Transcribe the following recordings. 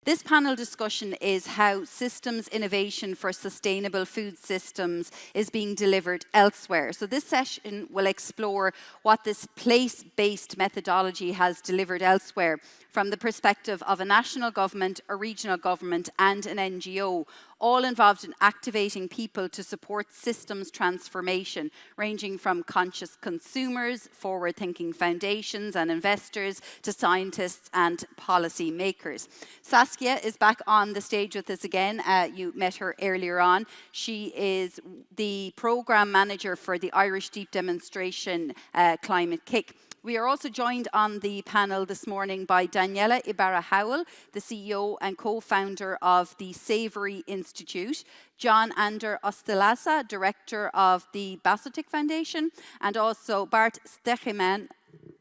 This panel discussion is how systems innovation for sustainable food systems is being delivered elsewhere. So this session will explore what this place-based methodology has delivered elsewhere from the perspective of a national government, a regional government and an NGO, all involved in activating people to support systems transformation, ranging from conscious consumers, forward-thinking foundations and investors, to scientists and policy makers. Saskia is back on the stage with us again. You met her earlier on. She is the program manager for the Irish Deep Demonstration Climate-KIC. We are also joined on the panel this morning by Daniela Ibarra-Howell, the CEO and co-founder of the Savory Institute, John Ander Ostolaza, director of the Basotik Foundation, and also Bart Stegeman,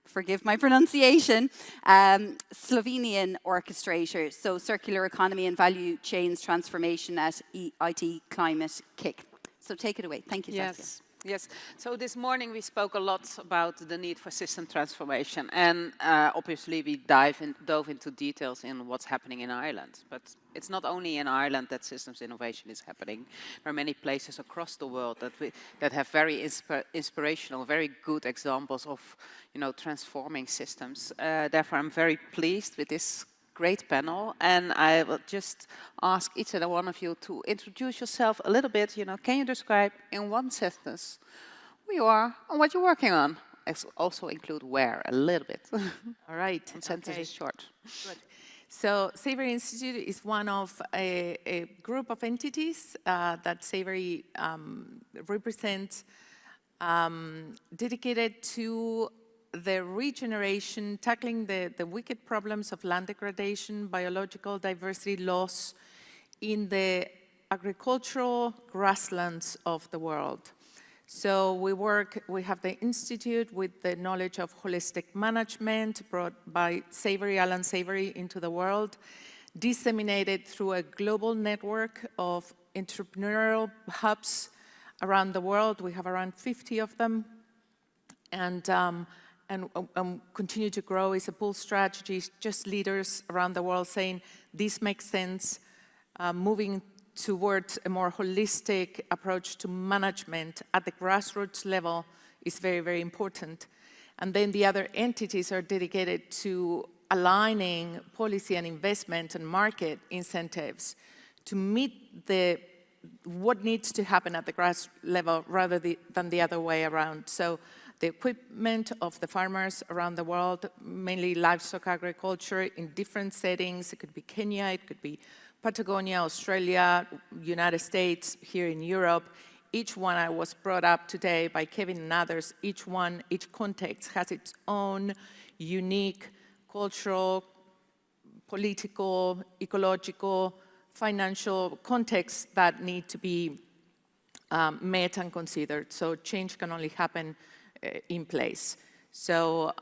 forgive my pronunciation, Slovenian Orchestrator, so circular economy and value chains transformation at EIT Climate-KIC. So take it away. Thank you, Saskia. Yes, so this morning we spoke a lot about the need for system transformation, and obviously we dove into details in what's happening in Ireland. But it's not only in Ireland that systems innovation is happening. There are many places across the world that have very inspirational, very good examples of, transforming systems. Therefore, I'm very pleased with this great panel, and I will just ask each and one of you to introduce yourself a little bit. Can you describe in one sentence who you are and what you're working on? Also include where a little bit. All right. One sentence is short. Good. So Savory Institute is one of a group of entities that Savory represents, dedicated to the regeneration, tackling the wicked problems of land degradation, biological diversity loss in the agricultural grasslands of the world. So we have the Institute with the knowledge of holistic management brought by Savory, Alan Savory, into the world, disseminated through a global network of entrepreneurial hubs around the world. We have around 50 of them. And continue to grow. Is a pull strategy, just leaders around the world saying this makes sense, moving towards a more holistic approach to management at the grassroots level is very, very important. And then the other entities are dedicated to aligning policy and investment and market incentives to meet what needs to happen at the grass level rather than the other way around. So the equipment of the farmers around the world, mainly livestock agriculture in different settings. It could be Kenya, it could be Patagonia, Australia, United States, here in Europe. Each one I was brought up today by Kevin and others. Each context has its own unique cultural, political, ecological, financial contexts that need to be met and considered. So change can only happen in place. So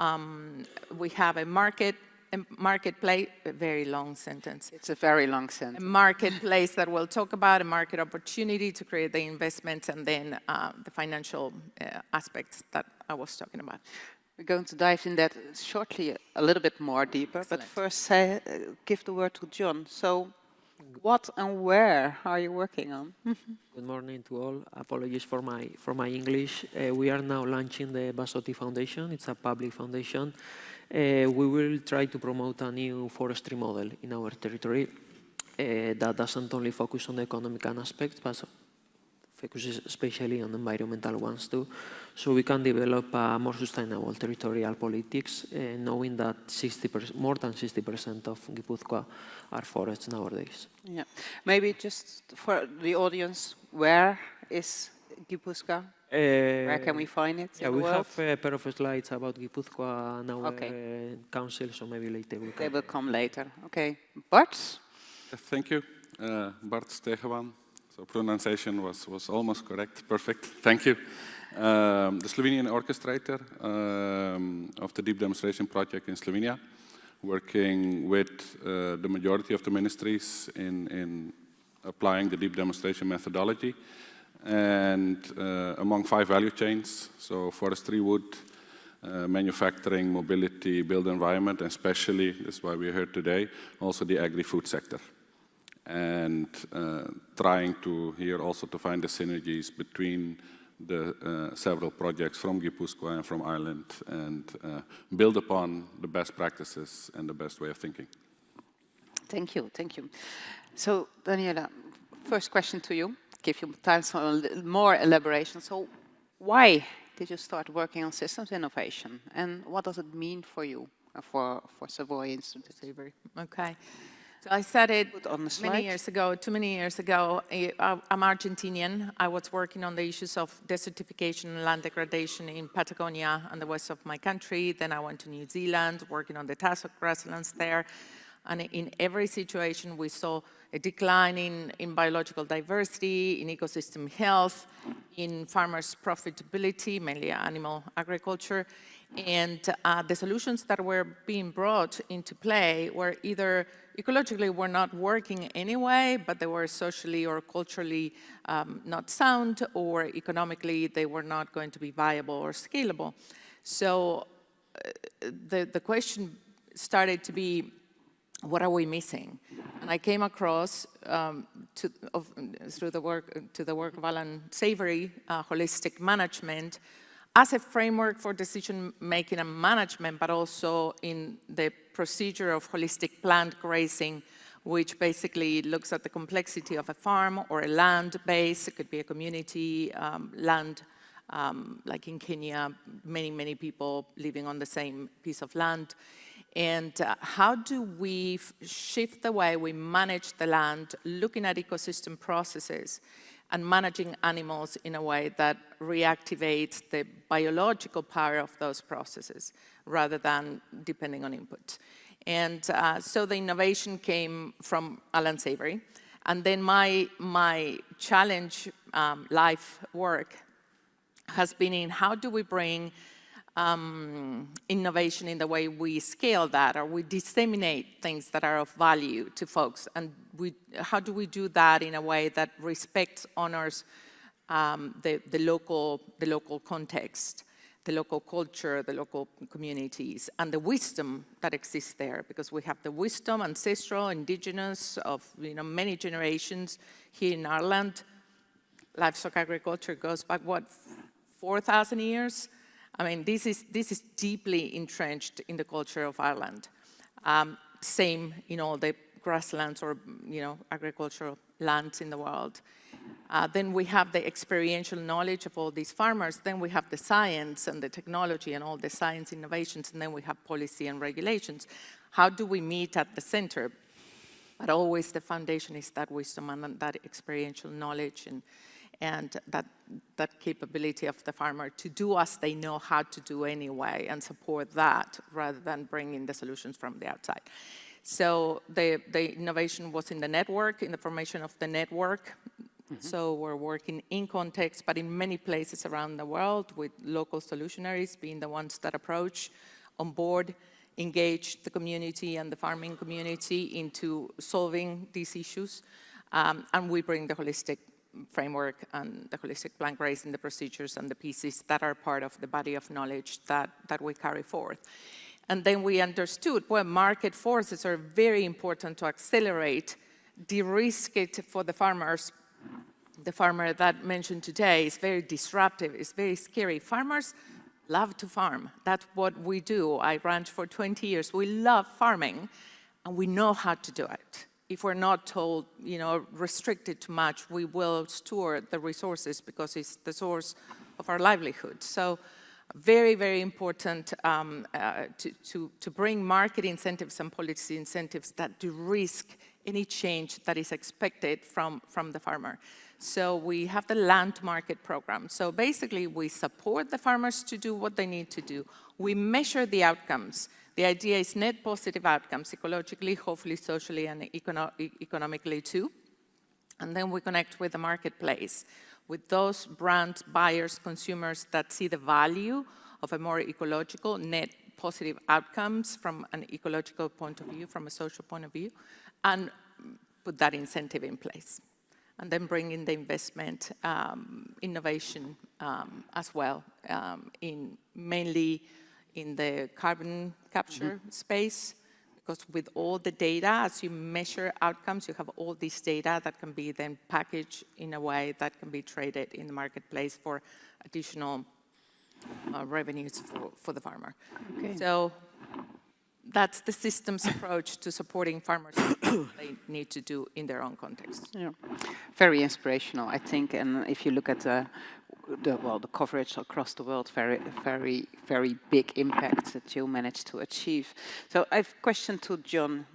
we have a marketplace, a very long sentence. It's a very long sentence. A marketplace that we'll talk about, a market opportunity to create the investments, and then the financial aspects that I was talking about. We're going to dive in that shortly a little bit more deeper. Excellent. But first give the word to John. So what and where are you working on? Good morning to all. Apologies for my English. We are now launching the Basotik Foundation. It's a public foundation. We will try to promote a new forestry model in our territory that doesn't only focus on the economic aspects, but focuses especially on environmental ones too. So we can develop a more sustainable territorial politics, knowing that more than 60% of Gipuzkoa are forests nowadays. Yeah. Maybe just for the audience, where is Gipuzkoa? Where can we find it? Yeah, we have a pair of slides about Gipuzkoa and our council, so maybe later they will come later. Okay. Bart? Thank you. Bart Stegeman. So pronunciation was almost correct. Perfect. Thank you. The Slovenian Orchestrator of the Deep Demonstration Project in Slovenia, working with the majority of the ministries in applying the deep demonstration methodology, and among 5 value chains, so forestry, wood, manufacturing, mobility, built environment, and especially, this is why we're here today, also the agri-food sector. And trying to here also to find the synergies between the several projects from Gipuzkoa and from Ireland and build upon the best practices and the best way of thinking. Thank you, thank you. So, Daniela, first question to you, give you time for a little more elaboration. So, why did you start working on systems innovation, and what does it mean for you, for Savory Institute? Savory. Okay. So I started on the too many years ago. I'm Argentinian. I was working on the issues of desertification and land degradation in Patagonia and the west of my country. Then I went to New Zealand, working on the tassel grasslands there. And in every situation, we saw a decline in biological diversity, in ecosystem health, in farmers' profitability, mainly animal agriculture. And the solutions that were being brought into play were either ecologically were not working anyway, but they were socially or culturally not sound, or economically they were not going to be viable or scalable. So the question started to be, what are we missing? And I came across through the work of Alan Savory, holistic management, as a framework for decision-making and management, but also in the procedure of holistic plant grazing, which basically looks at the complexity of a farm or a land base. It could be a community land, like in Kenya, many people living on the same piece of land. And how do we shift the way we manage the land, looking at ecosystem processes and managing animals in a way that reactivates the biological power of those processes rather than depending on input. And so the innovation came from Alan Savory. And then my challenge, life work, has been in how do we bring innovation in the way we scale that, or we disseminate things that are of value to folks, and how do we do that in a way that respects, honors the local context, the local culture, the local communities, and the wisdom that exists there, because we have the wisdom, ancestral, indigenous, of many generations here in Ireland. Livestock agriculture goes back, what, 4,000 years? I mean, this is deeply entrenched in the culture of Ireland. Same in all the grasslands or agricultural lands in the world. Then we have the experiential knowledge of all these farmers. Then we have the science and the technology and all the science innovations. And then we have policy and regulations. How do we meet at the center? But always the foundation is that wisdom and that experiential knowledge and that capability of the farmer to do as they know how to do anyway, and support that rather than bringing the solutions from the outside. So the innovation was in the network, in the formation of the network. Mm-hmm. So we're working in context, but in many places around the world, with local solutionaries being the ones that approach, on board, engage the community and the farming community into solving these issues. And we bring the holistic framework and the holistic plant grazing, the procedures and the pieces that are part of the body of knowledge that we carry forth. And then we understood, well, market forces are very important to accelerate, de-risk it for the farmers. The farmer that mentioned today is very disruptive, it's very scary. Farmers love to farm. That's what we do. I ranch for 20 years. We love farming, and we know how to do it. If we're not told, restricted too much, we will store the resources because it's the source of our livelihood. So very, very important to bring market incentives and policy incentives that de-risk any change that is expected from the farmer. So we have the land market program. So basically, we support the farmers to do what they need to do. We measure the outcomes. The idea is net positive outcomes, ecologically, hopefully socially, and economically too. And then we connect with the marketplace, with those brands, buyers, consumers that see the value of a more ecological, net positive outcomes from an ecological point of view, from a social point of view, and put that incentive in place. And then bring in the investment, innovation as well, in mainly in the carbon capture space, because with all the data, as you measure outcomes, you have all this data that can be then packaged in a way that can be traded in the marketplace for additional revenues for the farmer. Okay. So that's the systems approach to supporting farmers they need to do in their own context. Yeah. Very inspirational, I think. And if you look at the coverage across the world, very big impact that you managed to achieve. So I have a question to John.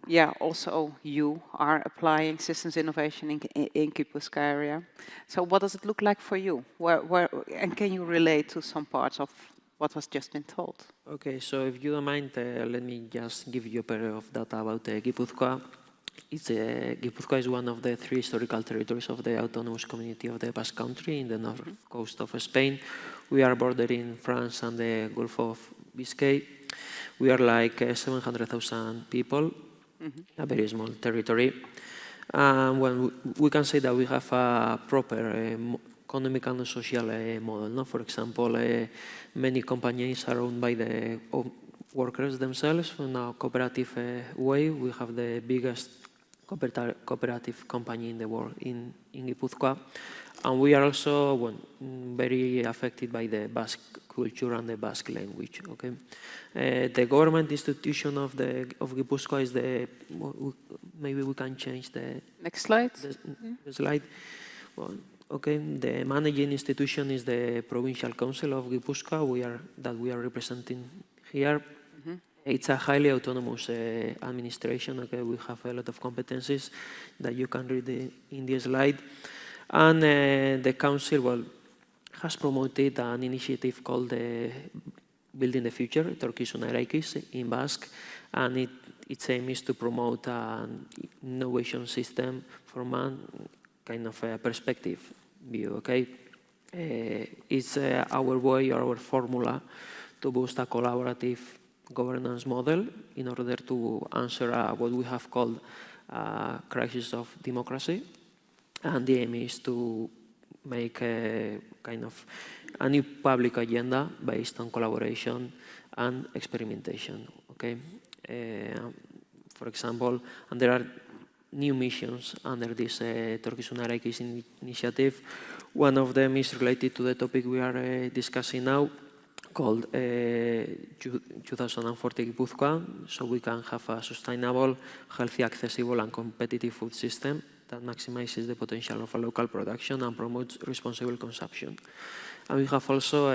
Yeah, also you are applying systems innovation in Gipuzkoa area. So what does it look like for you? And can you relate to some parts of what was just been told? Okay, so if you don't mind, let me just give you a bit of data about Gipuzkoa. Gipuzkoa is one of the 3 historical territories of the autonomous community of the Basque Country in the north coast of Spain. We are bordering France and the Gulf of Biscay. We are like 700,000 people, a very small territory. When we can say that we have a proper economic and social model. No? For example, many companies are owned by the workers themselves in a cooperative way. We have the biggest cooperative company in the world in Gipuzkoa. And we are also very affected by the Basque culture and the Basque language. Okay, the government institution of Gipuzkoa is the. Maybe we can change the next slide. The slide. Well, okay, the managing institution is the Provincial Council of Gipuzkoa. That we are representing here. It's a highly autonomous administration. Okay, we have a lot of competencies that you can read in this slide. And the council, has promoted an initiative called Building the Future, Etorkizuna in Basque, and its aim is to promote an innovation system from a kind of a perspective view. Okay, it's our way, our formula to boost a collaborative governance model in order to answer what we have called a crisis of democracy. And the aim is to make a kind of a new public agenda based on collaboration and experimentation. Okay, for example, and there are new missions under this Etorkizuna initiative. One of them is related to the topic we are discussing now, called 2040 Gipuzkoa, so we can have a sustainable, healthy, accessible and competitive food system that maximizes the potential of a local production and promotes responsible consumption. And we have also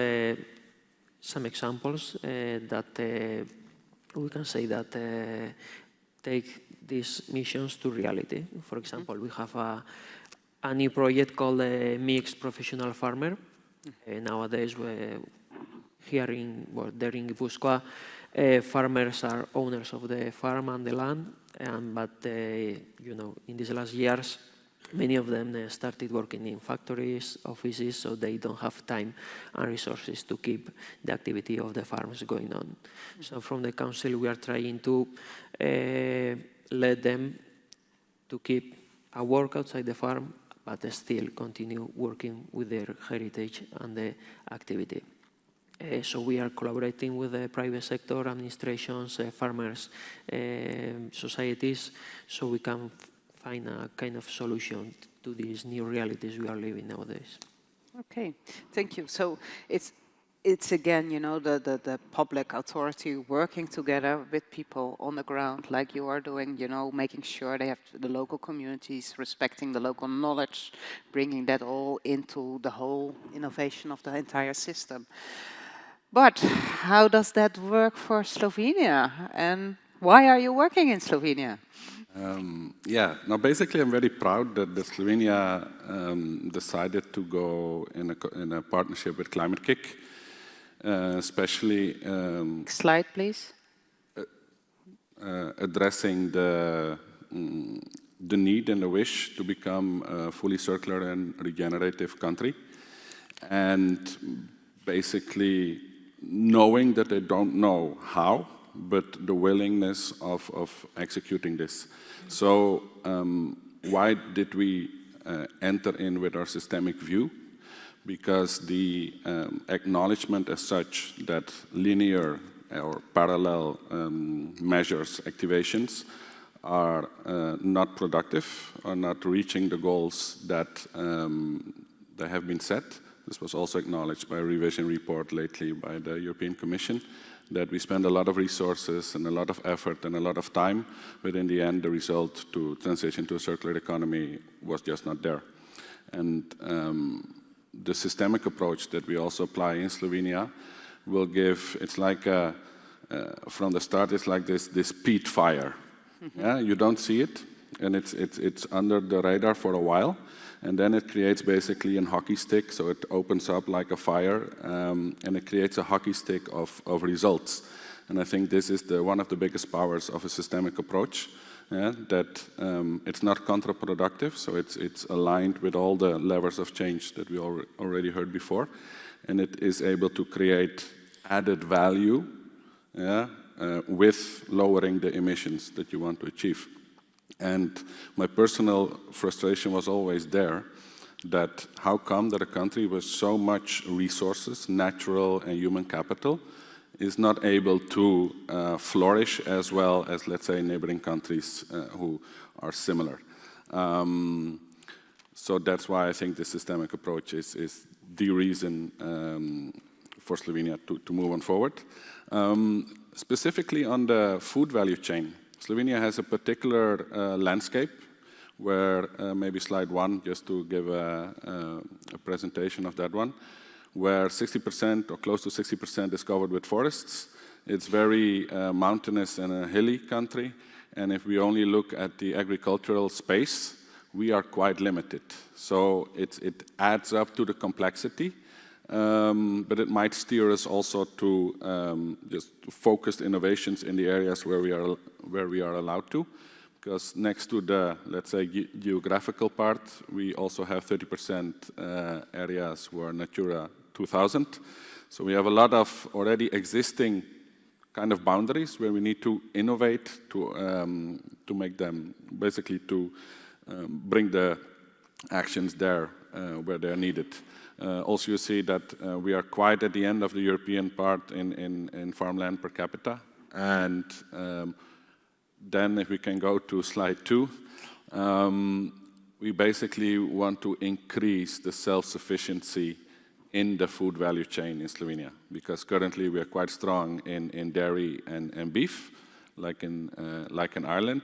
some examples that we can say that take these missions to reality. For example, we have a new project called Mixed Professional Farmer. Nowadays, there in Gipuzkoa, farmers are owners of the farm and the land, but you know, in these last years, many of them started working in factories, offices, so they don't have time and resources to keep the activity of the farms going on. So from the council, we are trying to let them to keep a work outside the farm, but still continue working with their heritage and the activity. So we are collaborating with the private sector, administrations, farmers, societies, so we can find a kind of solution to these new realities we are living nowadays. Okay, thank you. So it's again, you know, the public authority working together with people on the ground, like you are doing, you know, making sure they have the local communities, respecting the local knowledge, bringing that all into the whole innovation of the entire system. But how does that work for Slovenia? And why are you working in Slovenia? Now basically I'm very proud that the Slovenia decided to go in a partnership with Climate-KIC, especially Slide, please. addressing the need and the wish to become a fully circular and regenerative country, and basically knowing that they don't know how, but the willingness of executing this. So why did we enter in with our systemic view? because the acknowledgement as such that linear or parallel measures, activations, are not productive, are not reaching the goals that they have been set. This was also acknowledged by a revision report lately by the European Commission, that we spend a lot of resources and a lot of effort and a lot of time, but in the end the result to transition to a circular economy was just not there. And the systemic approach that we also apply in Slovenia will give, it's like, from the start, it's like this peat fire. Yeah, you don't see it, and it's under the radar for a while, and then it creates basically a hockey stick, so it opens up like a fire, and it creates a hockey stick of results. And I think this is one of the biggest powers of a systemic approach, that it's not counterproductive, so it's aligned with all the levers of change that we already heard before, and it is able to create added value, with lowering the emissions that you want to achieve. And my personal frustration was always there, that how come that a country with so much resources, natural and human capital, is not able to flourish as well as, let's say, neighboring countries who are similar. So that's why I think the systemic approach is the reason for Slovenia to move on forward. Specifically on the food value chain, Slovenia has a particular landscape where, maybe slide 1, just to give a presentation of that one, where 60% or close to 60% is covered with forests. It's very mountainous and a hilly country, and if we only look at the agricultural space, we are quite limited. So it adds up to the complexity, but it might steer us also to just focused innovations in the areas where we are allowed to. Because next to the, let's say, geographical part, we also have 30% areas who are Natura 2000. So we have a lot of already existing kind of boundaries where we need to innovate to make them, basically to bring the actions there where they're needed. Also, you see that we are quite at the end of the European part in farmland per capita. And then if we can go to slide 2, we basically want to increase the self-sufficiency in the food value chain in Slovenia, because currently we are quite strong in dairy and beef, like in Ireland,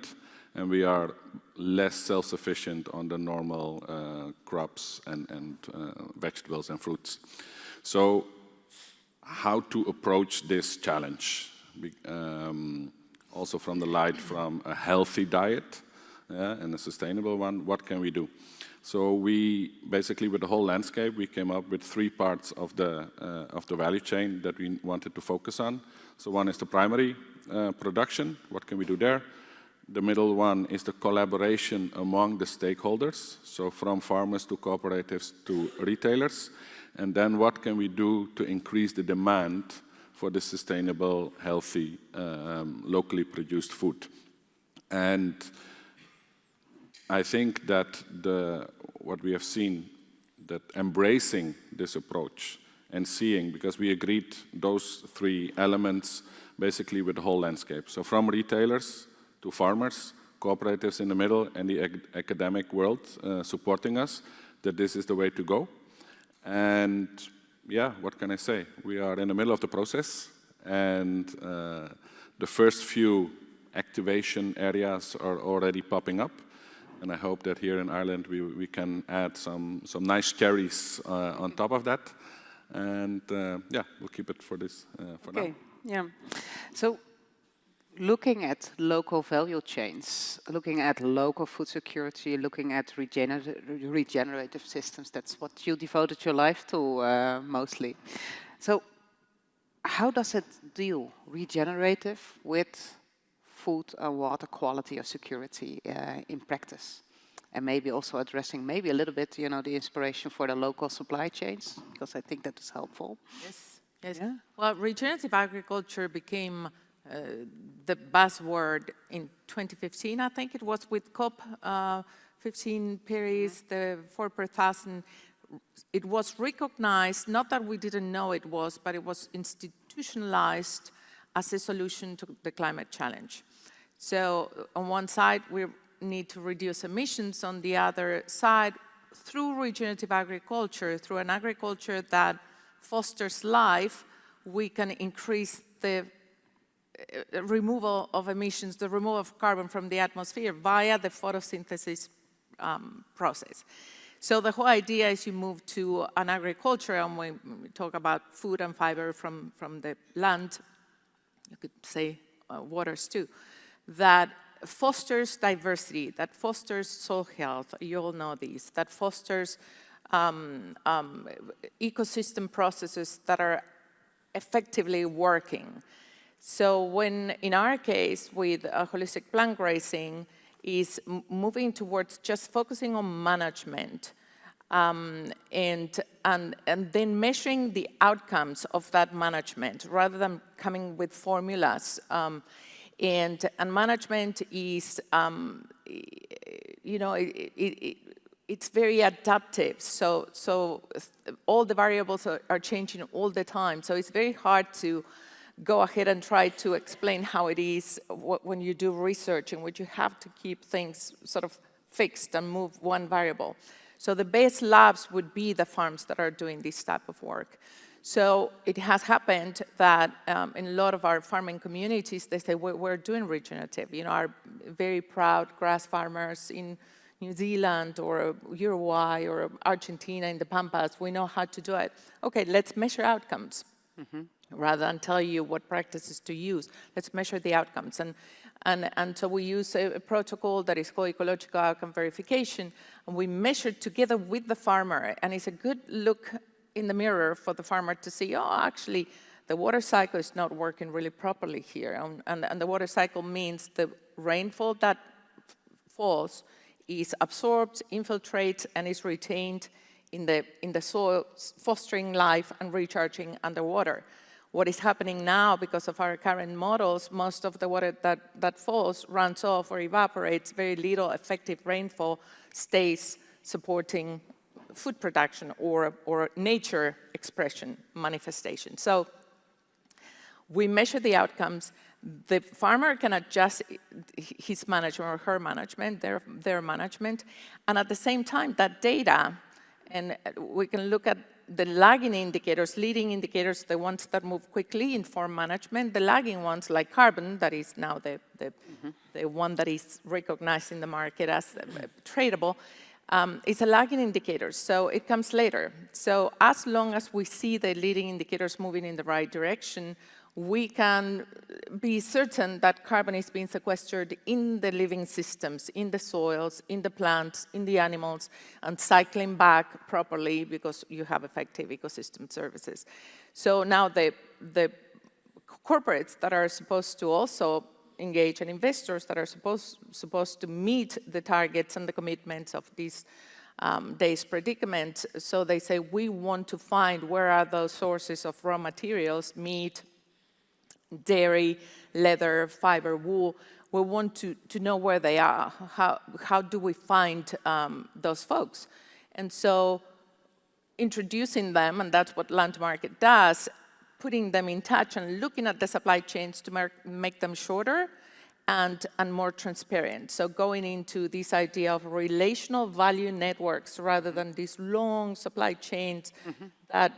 and we are less self-sufficient on the normal crops and vegetables and fruits. So how to approach this challenge? Also from the light from a healthy diet and a sustainable one, what can we do? So we basically, with the whole landscape, we came up with 3 parts of the value chain that we wanted to focus on. So one is the primary production. What can we do there? The middle one is the collaboration among the stakeholders, so from farmers to cooperatives to retailers. And then what can we do to increase the demand for the sustainable, healthy, locally produced food? And I think that what we have seen, that embracing this approach and seeing, because we agreed those 3 elements basically with the whole landscape. So from retailers to farmers, cooperatives in the middle, and the academic world supporting us, that this is the way to go. And yeah, what can I say? We are in the middle of the process, and the first few activation areas are already popping up. And I hope that here in Ireland we can add some nice cherries on top of that. And yeah, we'll keep it for this for now. Okay, yeah. So looking at local value chains, looking at local food security, looking at regenerative systems, that's what you devoted your life to mostly. So how does it deal, regenerative, with food and water quality or security in practice? And maybe also addressing maybe a little bit, you know, the inspiration for the local supply chains, because I think that is helpful. Yes, yes. Yeah. Well, regenerative agriculture became the buzzword in 2015, I think it was, with COP 15 Paris, the 4 per thousand it was recognized, not that we didn't know it was, but it was institutionalized as a solution to the climate challenge. So on one side, we need to reduce emissions. On the other side, through regenerative agriculture, through an agriculture that fosters life, we can increase the removal of emissions, the removal of carbon from the atmosphere via the photosynthesis process. So the whole idea is you move to an agriculture, and when we talk about food and fiber from the land, you could say waters too, that fosters diversity, that fosters soil health, you all know these, that fosters ecosystem processes that are effectively working. So when, in our case, with holistic plant grazing, is moving towards just focusing on management and then measuring the outcomes of that management rather than coming with formulas. And management is, you know, it's very adaptive. So all the variables are changing all the time. So it's very hard to go ahead and try to explain how it is when you do research in which you have to keep things sort of fixed and move one variable. So the base labs would be the farms that are doing this type of work. So it has happened that in a lot of our farming communities, they say, we're doing regenerative. You know, our very proud grass farmers in New Zealand or Uruguay or Argentina in the Pampas, we know how to do it. Okay, let's measure outcomes. Mm-hmm. Rather than tell you what practices to use, let's measure the outcomes. And so we use a protocol that is called ecological outcome verification, and we measure together with the farmer, and it's a good look in the mirror for the farmer to see, oh, actually, the water cycle is not working really properly here. And the water cycle means the rainfall that falls is absorbed, infiltrates, and is retained in the soil, fostering life and recharging underwater. What is happening now, because of our current models, most of the water that falls runs off or evaporates. Very little effective rainfall stays supporting food production or nature expression manifestation. So we measure the outcomes. The farmer can adjust his management or her management, their management, and at the same time, that data, and we can look at the lagging indicators, leading indicators, the ones that move quickly in farm management, the lagging ones like carbon, that is now the one that is recognized in the market as tradable, is a lagging indicator, so it comes later. So as long as we see the leading indicators moving in the right direction, we can be certain that carbon is being sequestered in the living systems, in the soils, in the plants, in the animals, and cycling back properly because you have effective ecosystem services. So now the corporates that are supposed to also engage and investors that are supposed to meet the targets and the commitments of these days predicament, so they say, we want to find where are those sources of raw materials, meat, dairy, leather, fiber, wool. We want to know where they are. How do we find those folks? And so introducing them, and that's what Land Market does, putting them in touch and looking at the supply chains to make them shorter and more transparent. So going into this idea of relational value networks rather than these long supply chains that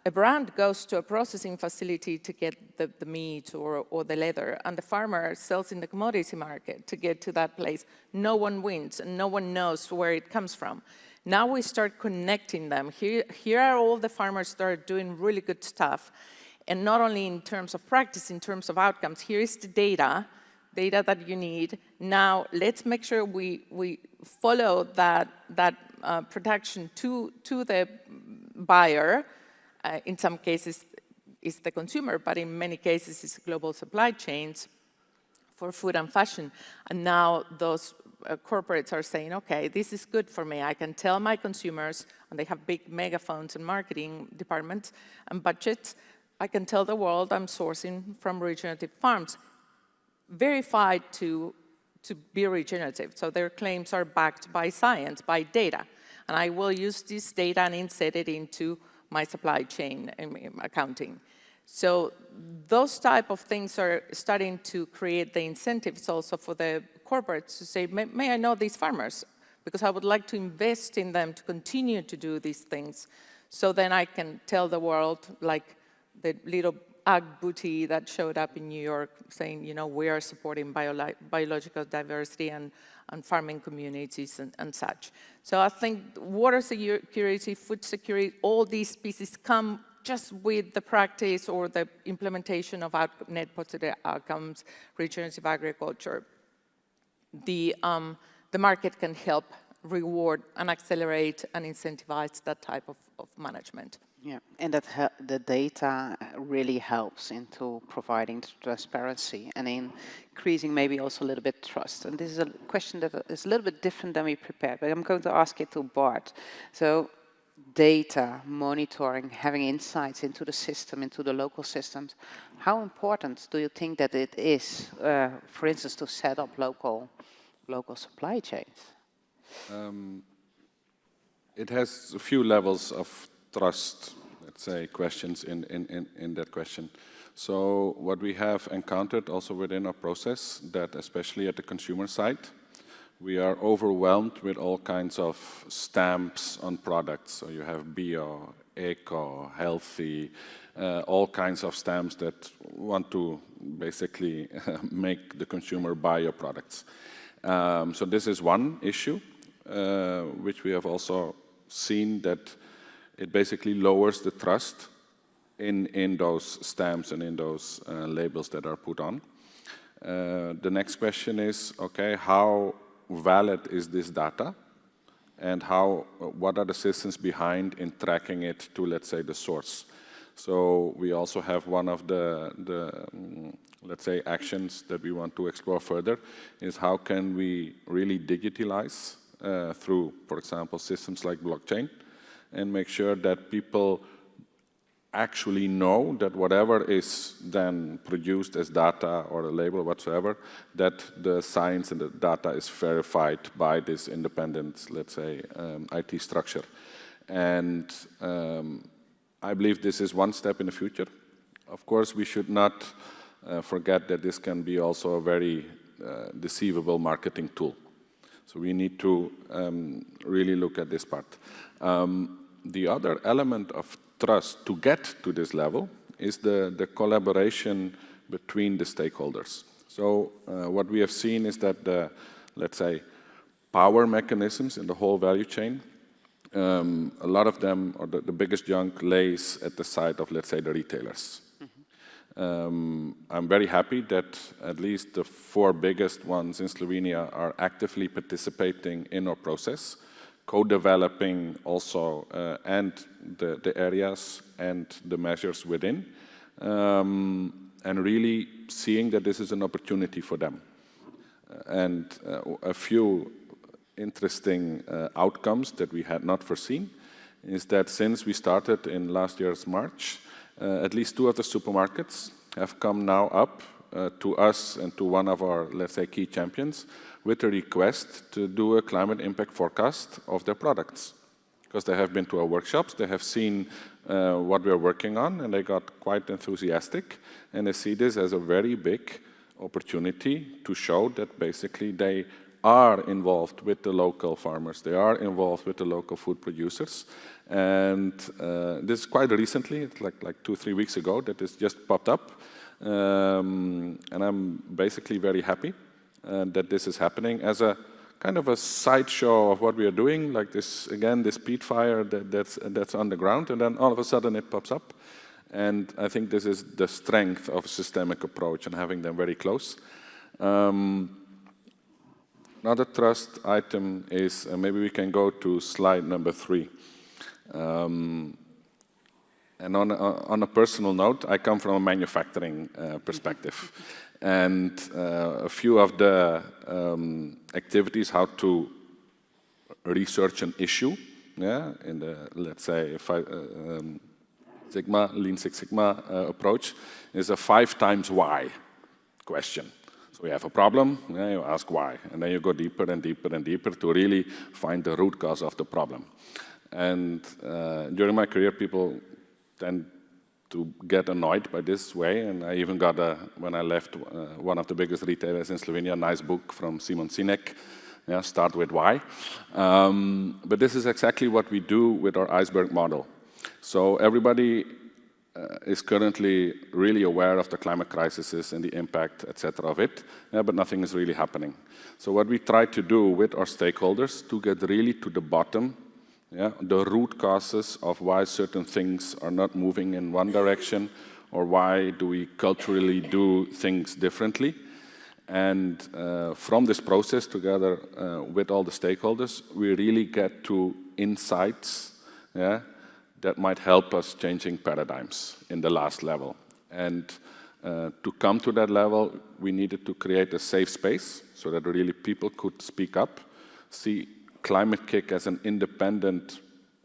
a brand goes to a processing facility to get the meat or the leather, and the farmer sells in the commodity market to get to that place. No one wins, and no one knows where it comes from. Now we start connecting them. Here are all the farmers that are doing really good stuff, and not only in terms of practice, in terms of outcomes. Here is the data that you need. Now let's make sure we follow that production to the buyer. In some cases, it's the consumer, but in many cases, it's global supply chains for food and fashion. And now those corporates are saying, okay, this is good for me. I can tell my consumers, and they have big megaphones and marketing departments and budgets, I can tell the world I'm sourcing from regenerative farms, verified to be regenerative. So their claims are backed by science, by data. and I will use this data and insert it into my supply chain accounting. So those type of things are starting to create the incentives also for the corporates to say, may I know these farmers? Because I would like to invest in them to continue to do these things. So then I can tell the world, like the little ag booty that showed up in New York saying, you know, we are supporting biological diversity and farming communities and such. So I think water security, food security, all these pieces come just with the practice or the implementation of net positive outcomes, regenerative agriculture. The market can help reward and accelerate and incentivize that type of management. Yeah, and that the data really helps into providing transparency and increasing maybe also a little bit trust. And this is a question that is a little bit different than we prepared, but I'm going to ask it to Bart. So data, monitoring, having insights into the system, into the local systems, how important do you think that it is, for instance, to set up local supply chains? It has a few levels of trust, let's say, questions in that question. So what we have encountered also within our process, that especially at the consumer side, we are overwhelmed with all kinds of stamps on products. So you have bio, eco, healthy, all kinds of stamps that want to basically make the consumer buy your products. So this is one issue, which we have also seen that it basically lowers the trust in those stamps and in those labels that are put on. The next question is, okay, how valid is this data? And what are the systems behind in tracking it to, let's say, the source? So we also have one of the let's say, actions that we want to explore further is how can we really digitalize through, for example, systems like blockchain, and make sure that people actually know that whatever is then produced as data or a label whatsoever, that the science and the data is verified by this independent, let's say, IT structure. And I believe this is one step in the future. Of course, we should not forget that this can be also a very deceivable marketing tool. So we need to really look at this part. The other element of trust to get to this level is the collaboration between the stakeholders. So what we have seen is that the, let's say, power mechanisms in the whole value chain, a lot of them, or the biggest chunk, lays at the side of, let's say, the retailers. I'm very happy that at least the 4 biggest ones in Slovenia are actively participating in our process, co-developing also and the areas and the measures within, and really seeing that this is an opportunity for them. And a few interesting outcomes that we had not foreseen is that since we started in last year's March, at least 2 of the supermarkets have come now up to us and to one of our, let's say, key champions with a request to do a climate impact forecast of their products. Because they have been to our workshops, they have seen what we're working on, and they got quite enthusiastic. And they see this as a very big opportunity to show that basically they are involved with the local farmers, they are involved with the local food producers. And this is quite recently, it's like 2-3 weeks ago that this just popped up. And I'm basically very happy that this is happening as a kind of a sideshow of what we are doing, like this, again, this peat fire that's on the ground, and then all of a sudden it pops up. And I think this is the strength of a systemic approach and having them very close. Another trust item is, maybe we can go to slide number 3. And on a personal note, I come from a manufacturing perspective. And a few of the activities, how to research an issue, yeah, in the, let's say, Lean Six Sigma approach, is a 5 times why question. So you have a problem, yeah, you ask why, and then you go deeper and deeper and deeper to really find the root cause of the problem. And during my career, people tend to get annoyed by this way, and I even got, when I left one of the biggest retailers in Slovenia, a nice book from Simon Sinek, yeah, Start With Why. But this is exactly what we do with our iceberg model. So everybody is currently really aware of the climate crisis and the impact, etc. of it, yeah, but nothing is really happening. So what we try to do with our stakeholders to get really to the bottom, yeah, the root causes of why certain things are not moving in one direction, or why do we culturally do things differently. And from this process, together with all the stakeholders, we really get to insights, yeah, that might help us changing paradigms in the last level. And to come to that level, we needed to create a safe space so that really people could speak up, see Climate-KIC as an independent,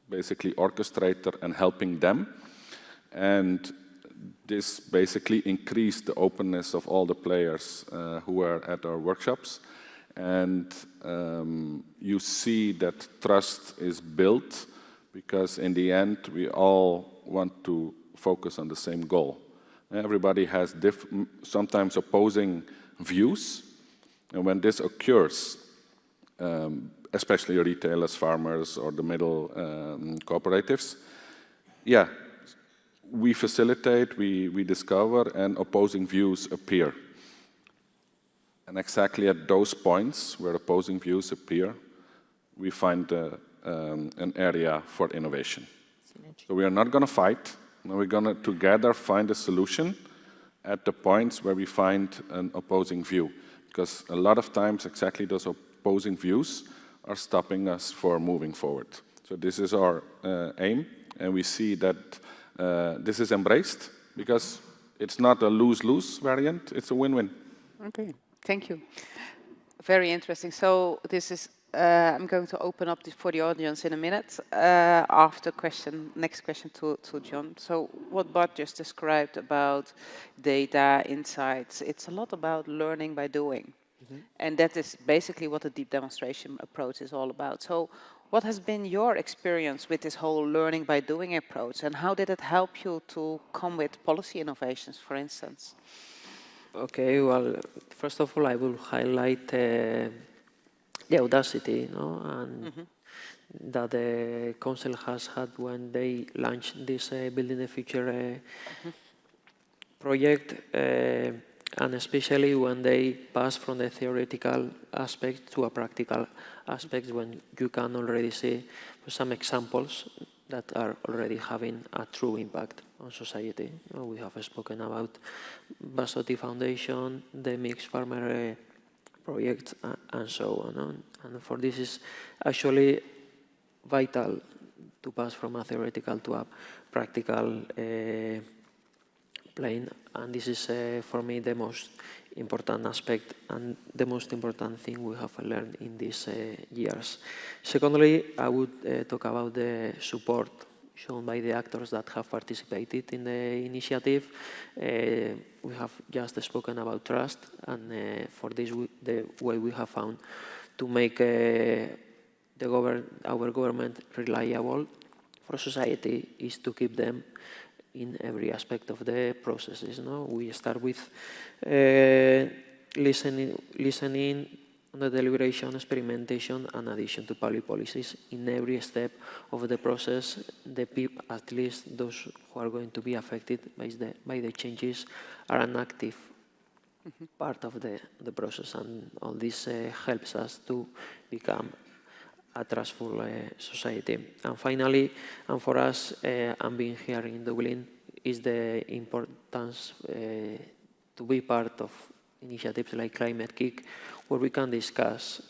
basically, orchestrator and helping them. And this basically increased the openness of all the players who were at our workshops. And you see that trust is built, because in the end, we all want to focus on the same goal. Everybody has sometimes opposing views, and when this occurs, especially retailers, farmers, or the middle cooperatives, yeah, we facilitate, we discover, and opposing views appear. And exactly at those points where opposing views appear, we find an area for innovation. So we are not going to fight. We're going to together find a solution at the points where we find an opposing view. Because a lot of times, exactly those opposing views are stopping us from moving forward. So this is our aim, and we see that this is embraced, because it's not a lose-lose variant, it's a win-win. Okay, thank you. Very interesting. So this is, I'm going to open up this for the audience in a minute, after next question to John. So what Bart just described about data, insights, it's a lot about learning by doing. And that is basically what the deep demonstration approach is all about. So what has been your experience with this whole learning by doing approach, and how did it help you to come with policy innovations, for instance? Okay, well, first of all, I will highlight the audacity, and that the Council has had when they launched this Building the Future project, and especially when they pass from the theoretical aspect to a practical aspect, when you can already see some examples that are already having a true impact on society. We have spoken about Basotik Foundation, the Mixed Farmer project, and so on. And for this is actually vital to pass from a theoretical to a practical plane, and this is for me the most important aspect and the most important thing we have learned in these years. Secondly, I would talk about the support shown by the actors that have participated in the initiative. We have just spoken about trust, and for this, the way we have found to make our government reliable for society is to keep them in every aspect of the processes. We start with listening on the deliberation, experimentation, and addition to public policies. In every step of the process, the people, at least those who are going to be affected by the changes, are an active part of the process, and all this helps us to become a trustful society. And finally, and for us, and being here in Dublin, is the importance to be part of initiatives like Climate-KIC, where we can discuss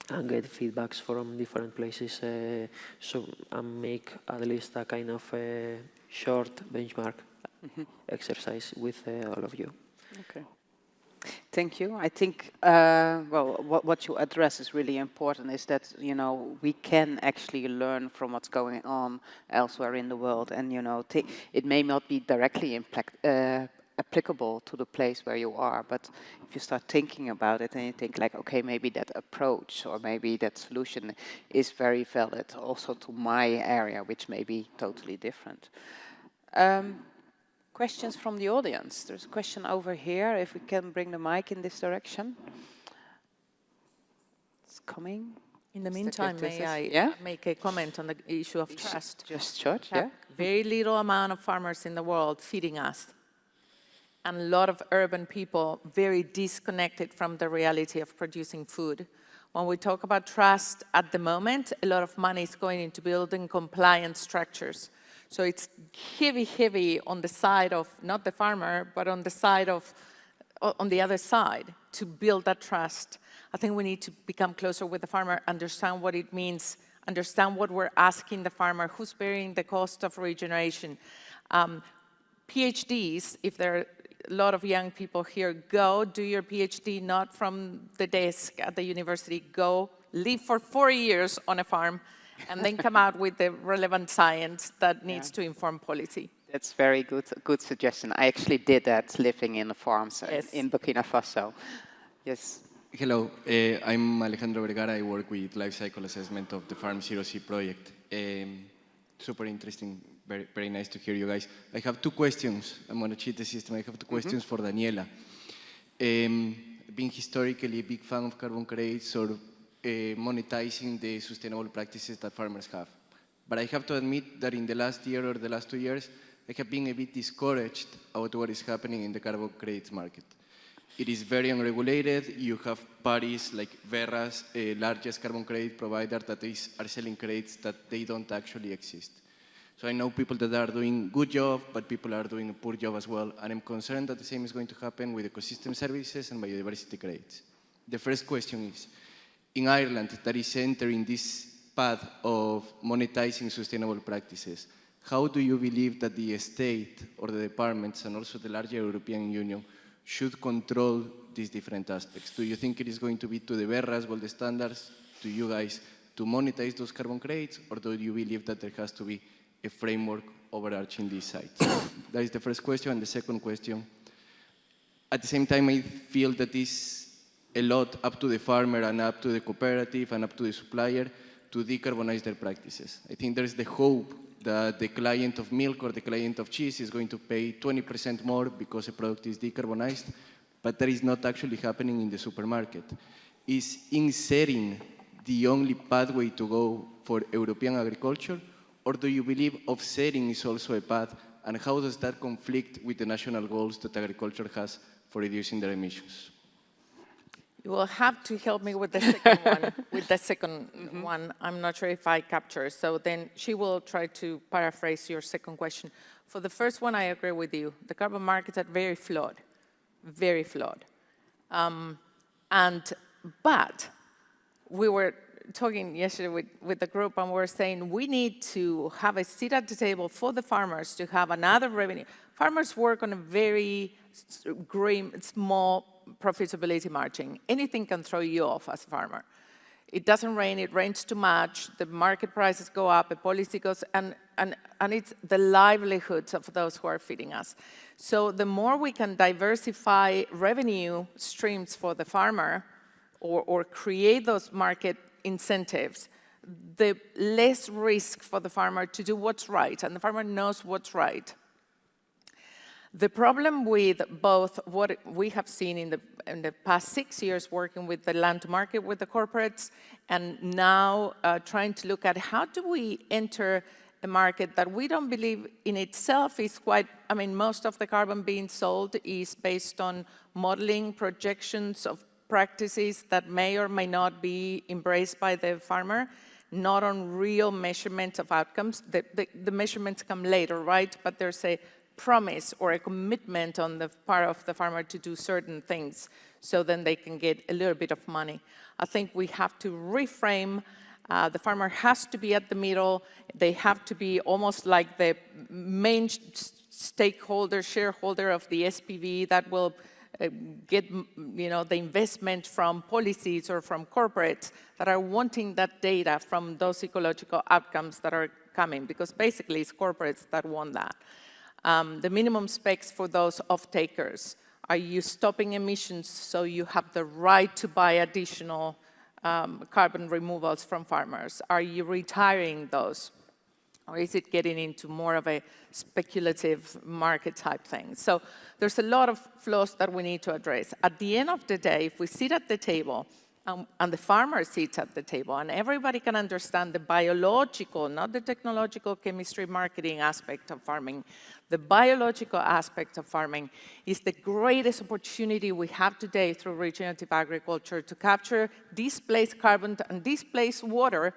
and get feedbacks from different places, and make at least a kind of short benchmark exercise with all of you. Okay. Thank you. I think, well, what you address is really important, is that, we can actually learn from what's going on elsewhere in the world, and, it may not be directly applicable to the place where you are. But if you start thinking about it and you think like, okay, maybe that approach or maybe that solution is very valid also to my area, which may be totally different. Questions from the audience? There's a question over here, if we can bring the mic in this direction. It's coming. In the meantime, may I make a comment on the issue of trust? Just short, yeah. Very little amount of farmers in the world feeding us. And a lot of urban people very disconnected from the reality of producing food. When we talk about trust at the moment, a lot of money is going into building compliance structures. So it's heavy, heavy on the side of, not the farmer, but on the side of, on the other side, to build that trust. I think we need to become closer with the farmer, understand what it means, understand what we're asking the farmer, who's bearing the cost of regeneration. PhDs, if there are a lot of young people here, go do your PhD not from the desk at the university, go live for 4 years on a farm, and then come out with the relevant science that needs to inform policy. That's very good suggestion. I actually did that living in the farms in Burkina Faso. Yes. Hello, I'm Alejandro Vergara. I work with life cycle assessment of the Farm Zero C project. Super interesting, very nice to hear you guys. I have 2 questions. I'm going to cheat the system. I have 2 questions for Daniela. Being historically a big fan of carbon credits or monetizing the sustainable practices that farmers have. But I have to admit that in the last year or the last 2 years, I have been a bit discouraged about what is happening in the carbon credits market. It is very unregulated. You have parties like Verra's, largest carbon credit provider that are selling credits that they don't actually exist. So I know people that are doing a good job, but people are doing a poor job as well. And I'm concerned that the same is going to happen with ecosystem services and biodiversity credits. The first question is, in Ireland, that is entering this path of monetizing sustainable practices, how do you believe that the state or the departments and also the larger European Union should control these different aspects? Do you think it is going to be to the Verra's, gold standards, to you guys, to monetize those carbon credits, or do you believe that there has to be a framework overarching these sites? That is the first question. And the second question, at the same time, I feel that this a lot up to the farmer and up to the cooperative and up to the supplier to decarbonize their practices. I think there's the hope that the client of milk or the client of cheese is going to pay 20% more because a product is decarbonized, but that is not actually happening in the supermarket. Is insetting the only pathway to go for European agriculture, or do you believe offsetting is also a path, and how does that conflict with the national goals that agriculture has for reducing their emissions? You will have to help me with the second one. With the second one, I'm not sure if I capture. So then she will try to paraphrase your second question. For the first one, I agree with you. The carbon markets are very flawed, very flawed. But we were talking yesterday with the group, and we were saying we need to have a seat at the table for the farmers to have another revenue. Farmers work on a very grim, small profitability margin. Anything can throw you off as a farmer. It doesn't rain, it rains too much, the market prices go up, the policy goes, and it's the livelihoods of those who are feeding us. So the more we can diversify revenue streams for the farmer or create those market incentives, the less risk for the farmer to do what's right, and the farmer knows what's right. The problem with both what we have seen in the past 6 years working with the land market, with the corporates, and now trying to look at how do we enter a market that we don't believe in itself is quite, I mean, most of the carbon being sold is based on modeling projections of practices that may or may not be embraced by the farmer, not on real measurements of outcomes. The measurements come later, right? But there's a promise or a commitment on the part of the farmer to do certain things, so then they can get a little bit of money. I think we have to reframe. The farmer has to be at the middle. They have to be almost like the main stakeholder, shareholder of the SPV that will get, you know, the investment from policies or from corporates that are wanting that data from those ecological outcomes that are coming, because basically it's corporates that want that. the minimum specs for those off-takers. Are you stopping emissions so you have the right to buy additional carbon removals from farmers? Are you retiring those? Or is it getting into more of a speculative market type thing? So there's a lot of flaws that we need to address. At the end of the day, if we sit at the table and the farmer sits at the table and everybody can understand the biological, not the technological, chemistry, marketing aspect of farming, the biological aspect of farming is the greatest opportunity we have today through regenerative agriculture to capture displaced carbon and displaced water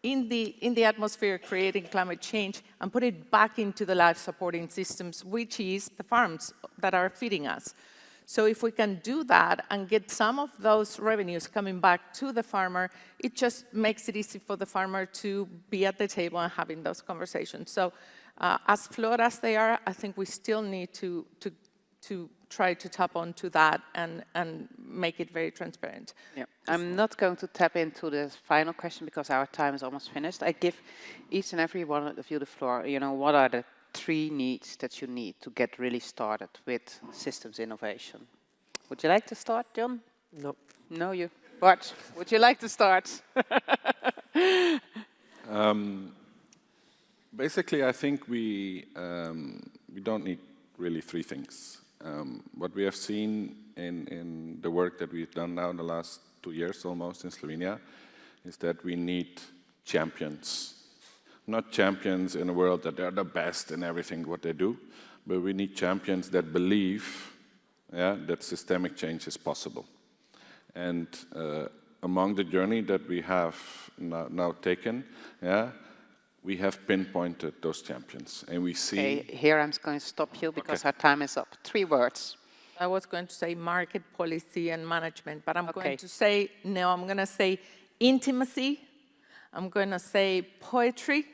in the atmosphere, creating climate change, and put it back into the life-supporting systems, which is the farms that are feeding us. So if we can do that and get some of those revenues coming back to the farmer, it just makes it easy for the farmer to be at the table and having those conversations. So as flawed as they are, I think we still need to try to tap onto that and make it very transparent. Yeah. I'm not going to tap into the final question because our time is almost finished. I give each and every one of you the floor. You know, what are the 3 needs that you need to get really started with systems innovation? Would you like to start, John? No. No, you. Bart, would you like to start? Basically, I think we don't need really 3 things. What we have seen in the work that we've done now in the last 2 years almost in Slovenia is that we need champions. Not champions in a world that they're the best in everything what they do, but we need champions that believe that systemic change is possible. And among the journey that we have now taken, we have pinpointed those champions, and we see... Okay, here I'm going to stop you because our time is up. 3 words. I was going to say market policy and management, but I'm going to say, no, I'm going to say intimacy. I'm going to say poetry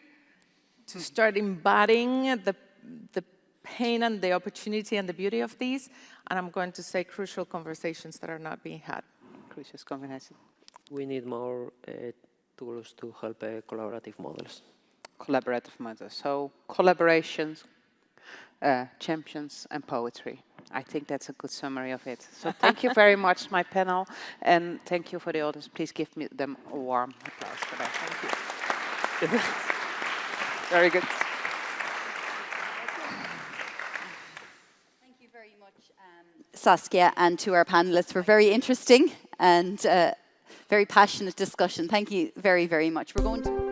to start embodying the pain and the opportunity and the beauty of these. And I'm going to say crucial conversations that are not being had. Crucial conversations. We need more tools to help collaborative models. Collaborative models. So collaborations, champions, and poetry. I think that's a good summary of it. So thank you very much, my panel, and thank you for the audience. Please give them a warm applause for that. Thank you. Very good. Thank you very much, Saskia, and to our panelists for very interesting and very passionate discussion. Thank you very, very much. We're going to...